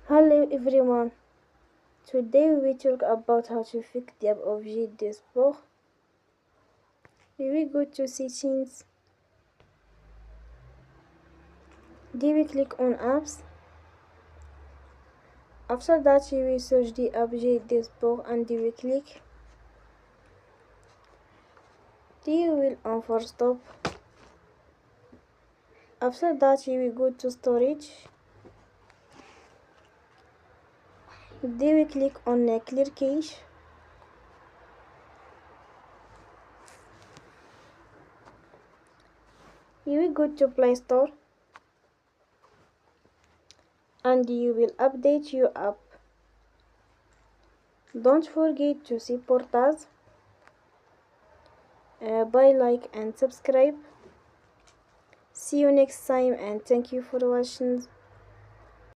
Hello everyone. Today we will talk about how to fix the app of J Sport. We will go to settings. Then we click on apps. After that we will search the app J Sport and we click. Then you will on for stop. After that you will go to storage. Then we click on clear cache. You will go to Play Store and you will update your app. Don't forget to support us by like and subscribe. See you next time and thank you for watching.